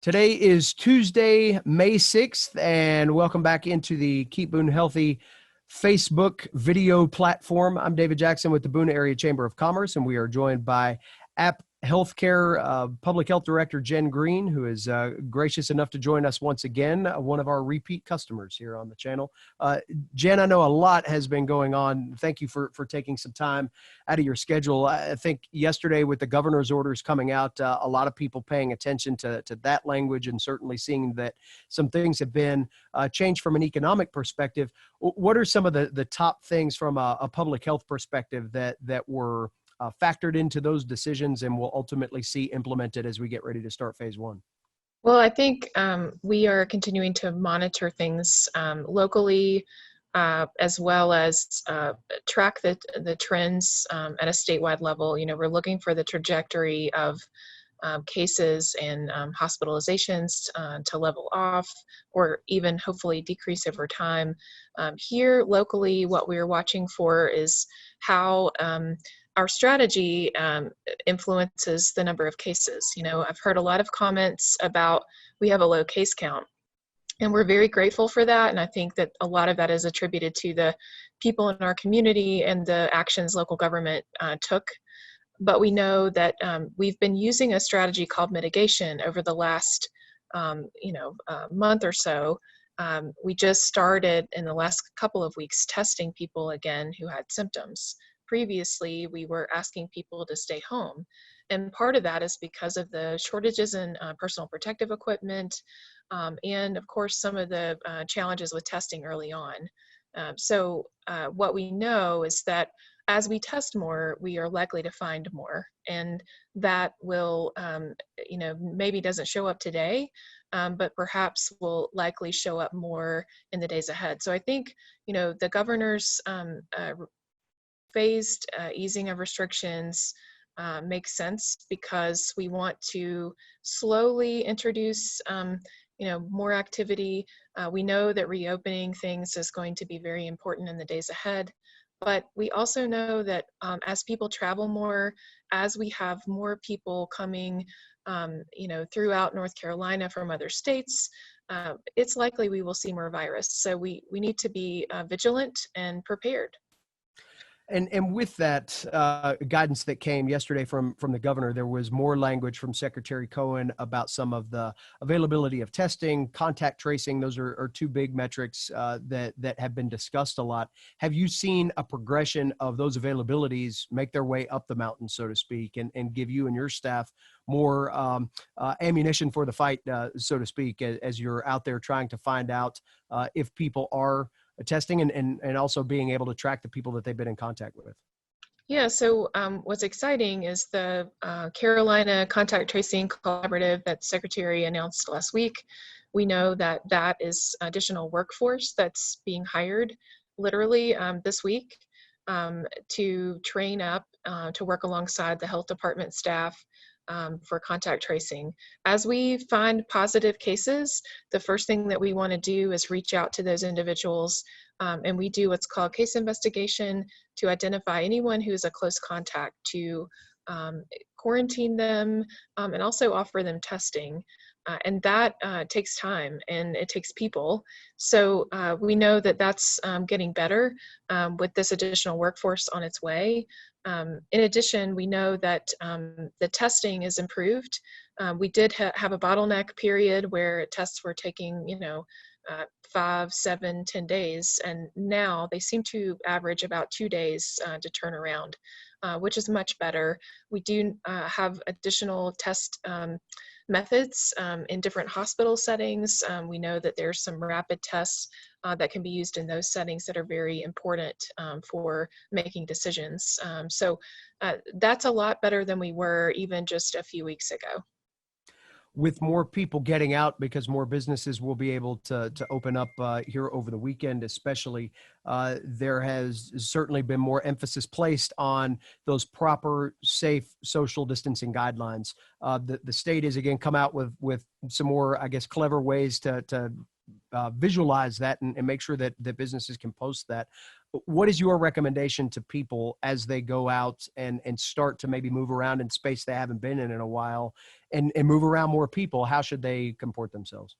Today is Tuesday, May 6th, and welcome back into the Keep Boone Healthy Facebook video platform. I'm David Jackson with the Boone Area Chamber of Commerce, and we are joined by App Healthcare Public Health Director Jenn Greene, who is gracious enough to join us once again, one of our repeat customers here on the channel. Jenn, I know a lot has been going on. Thank you for taking some time out of your schedule. I think yesterday with the governor's orders coming out, a lot of people paying attention to that language and certainly seeing that some things have been changed from an economic perspective. What are some of the top things from a public health perspective that were factored into those decisions and will ultimately see implemented as we get ready to start phase one? Well, I think we are continuing to monitor things locally, as well as track the trends at a statewide level. You know, we're looking for the trajectory of cases and hospitalizations to level off or even hopefully decrease over time. Here locally, what we're watching for is how our strategy influences the number of cases. You know, I've heard a lot of comments about we have a low case count, and we're very grateful for that. And I think that a lot of that is attributed to the people in our community and the actions local government took. But we know that we've been using a strategy called mitigation over the last month or so. We just started in the last couple of weeks testing people again who had symptoms. Previously, we were asking people to stay home. And part of that is because of the shortages in personal protective equipment and, of course, some of the challenges with testing early on. So what we know is that as we test more, we are likely to find more. And that will, maybe doesn't show up today, but perhaps will likely show up more in the days ahead. So I think, the governor's phased easing of restrictions makes sense because we want to slowly introduce more activity. We know that reopening things is going to be very important in the days ahead, but we also know that as people travel more, as we have more people coming throughout North Carolina from other states, it's likely we will see more virus. So we need to be vigilant and prepared. And with that guidance that came yesterday from the governor, there was more language from Secretary Cohen about some of the availability of testing, contact tracing. Those are two big metrics that have been discussed a lot. Have you seen a progression of those availabilities make their way up the mountain, so to speak, and give you and your staff more ammunition for the fight, so to speak, as you're out there trying to find out if people are testing and also being able to track the people that they've been in contact with? Yeah, so what's exciting is the Carolina Contact Tracing Collaborative that Secretary announced last week. We know that that is additional workforce that's being hired literally this week to train up to work alongside the health department staff for contact tracing. As we find positive cases, the first thing that we want to do is reach out to those individuals, and we do what's called case investigation to identify anyone who is a close contact, to quarantine them and also offer them testing. And that takes time and it takes people. So we know that that's getting better with this additional workforce on its way. In addition, we know that the testing is improved. We did have a bottleneck period where tests were taking, 5, 7, 10 days, and now they seem to average about 2 days to turn around, which is much better. We do have additional test methods in different hospital settings. We know that there's some rapid tests that can be used in those settings that are very important for making decisions. So that's a lot better than we were even just a few weeks ago. With more people getting out, because more businesses will be able to open up here over the weekend, especially, there has certainly been more emphasis placed on those proper, safe social distancing guidelines. The state is again come out with some more, I guess, clever ways to visualize that and make sure that businesses can post that. What is your recommendation to people as they go out and start to maybe move around in space they haven't been in a while, and move around more people? How should they comport themselves?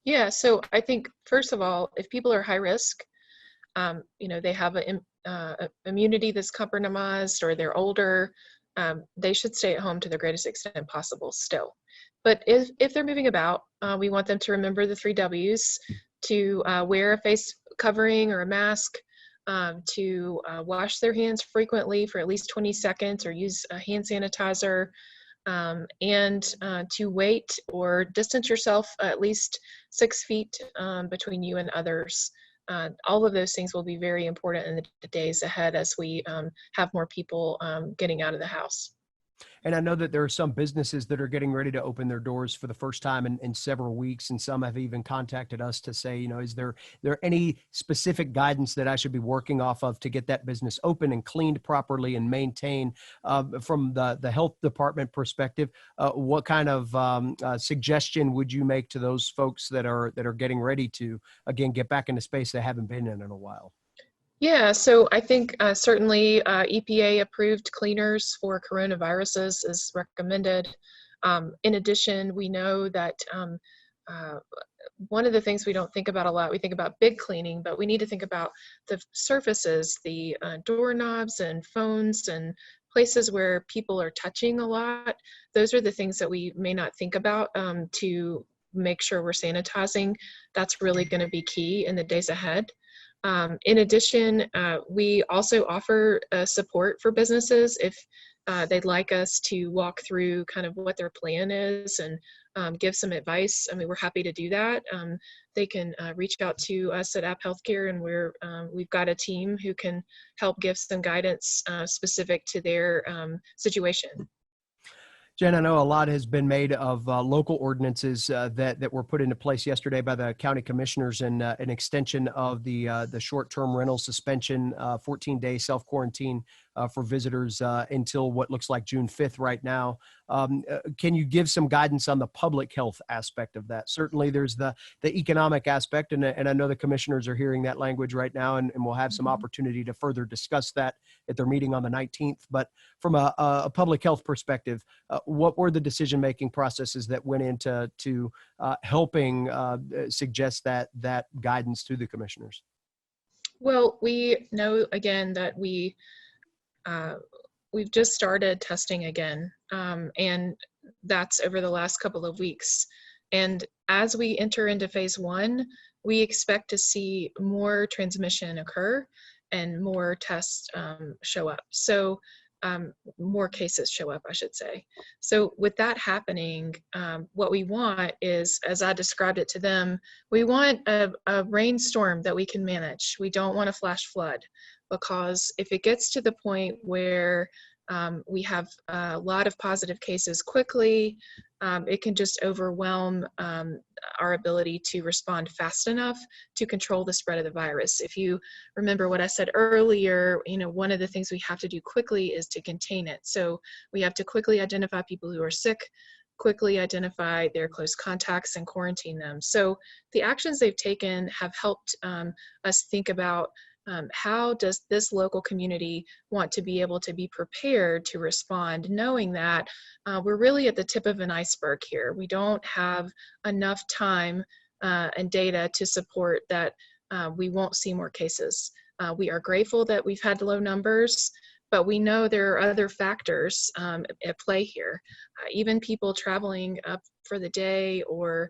Yeah, so I think first of all, if people are high risk, they have a immunity that's compromised or they're older, they should stay at home to the greatest extent possible still. But if they're moving about, we want them to remember the 3 Ws, to wear a face covering or a mask, to wash their hands frequently for at least 20 seconds or use a hand sanitizer, and to wait or distance yourself at least 6 feet between you and others. All of those things will be very important in the days ahead as we have more people getting out of the house. And I know that there are some businesses that are getting ready to open their doors for the first time in several weeks. And some have even contacted us to say, is there any specific guidance that I should be working off of to get that business open and cleaned properly and maintained? From the health department perspective, what kind of suggestion would you make to those folks that are getting ready to, again, get back into space they haven't been in a while? Yeah, so I think certainly EPA approved cleaners for coronaviruses is recommended. In addition, we know that uh, one of the things we don't think about a lot, we think about big cleaning, but we need to think about the surfaces, the doorknobs and phones and places where people are touching a lot. Those are the things that we may not think about to make sure we're sanitizing. That's really going to be key in the days ahead. In addition, we also offer support for businesses if they'd like us to walk through kind of what their plan is and give some advice. I mean, we're happy to do that. They can reach out to us at App Healthcare, and we've got a team who can help give some guidance specific to their situation. Jen, I know a lot has been made of local ordinances that were put into place yesterday by the county commissioners, and an extension of the short-term rental suspension, 14-day self-quarantine for visitors until what looks like June 5th right now. Can you give some guidance on the public health aspect of that? Certainly there's the economic aspect, and I know the commissioners are hearing that language right now, and we'll have some opportunity to further discuss that at their meeting on the 19th. But from a public health perspective, what were the decision-making processes that went into helping suggest that guidance to the commissioners? Well, we know again that we've just started testing again, and that's over the last couple of weeks. And as we enter into phase 1, we expect to see more transmission occur and more tests show up. So more cases show up, I should say. So with that happening, what we want is, as I described it to them, we want a rainstorm that we can manage. We don't want a flash flood, because if it gets to the point where we have a lot of positive cases quickly, it can just overwhelm our ability to respond fast enough to control the spread of the virus. If you remember what I said earlier, one of the things we have to do quickly is to contain it. So we have to quickly identify people who are sick, quickly identify their close contacts and quarantine them. So the actions they've taken have helped us think about how does this local community want to be able to be prepared to respond, knowing that we're really at the tip of an iceberg here. We don't have enough time and data to support that we won't see more cases. We are grateful that we've had low numbers, but we know there are other factors at play here. Even people traveling up for the day, or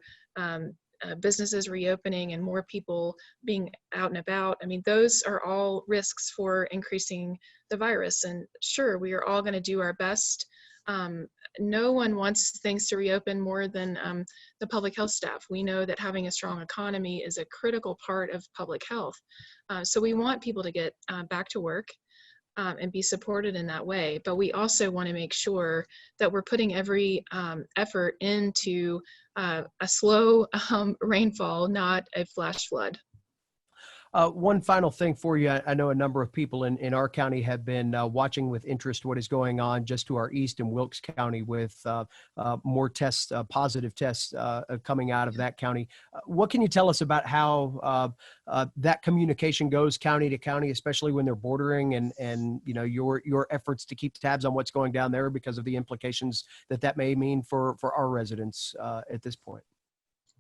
businesses reopening and more people being out and about. I mean, those are all risks for increasing the virus. And sure, we are all going to do our best. No one wants things to reopen more than the public health staff. We know that having a strong economy is a critical part of public health. So we want people to get back to work and be supported in that way. But we also want to make sure that we're putting every effort into a slow rainfall, not a flash flood. One final thing for you. I know a number of people in our county have been watching with interest what is going on just to our east in Wilkes County with more tests, positive tests coming out of that county. What can you tell us about how that communication goes county to county, especially when they're bordering, and your efforts to keep tabs on what's going down there because of the implications that may mean for our residents at this point?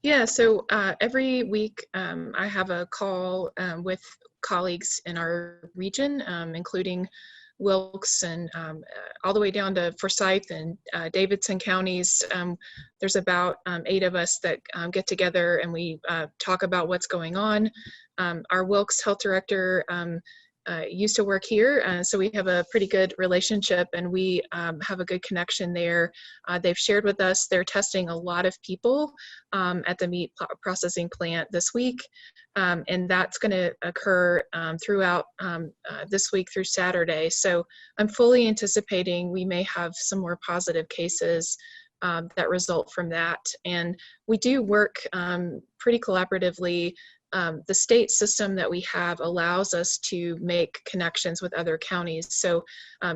Yeah, so every week I have a call with colleagues in our region, including Wilkes and all the way down to Forsyth and Davidson counties. There's about 8 of us that get together and we talk about what's going on. Our Wilkes health director used to work here, so we have a pretty good relationship, and we have a good connection there. They've shared with us they're testing a lot of people at the meat processing plant this week, and that's going to occur throughout this week through Saturday. So I'm fully anticipating we may have some more positive cases that result from that. And we do work pretty collaboratively. The state system that we have allows us to make connections with other counties. So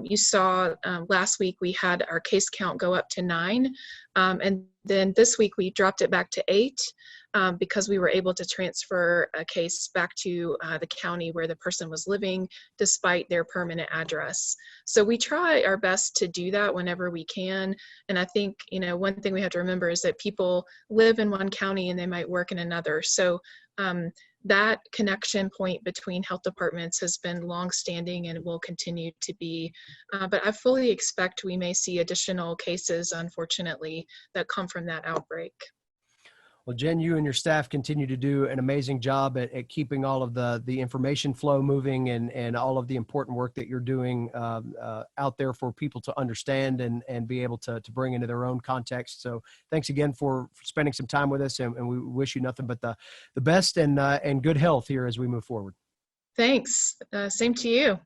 you saw last week we had our case count go up to 9, and then this week we dropped it back to 8 because we were able to transfer a case back to the county where the person was living despite their permanent address. So we try our best to do that whenever we can. And I think, one thing we have to remember is that people live in one county and they might work in another. So that connection point between health departments has been longstanding and will continue to be. But I fully expect we may see additional cases, unfortunately, that come from that outbreak. Well, Jen, you and your staff continue to do an amazing job at keeping all of the information flow moving and all of the important work that you're doing out there for people to understand and be able to bring into their own context. So thanks again for spending some time with us, and we wish you nothing but the best and good health here as we move forward. Thanks. Same to you.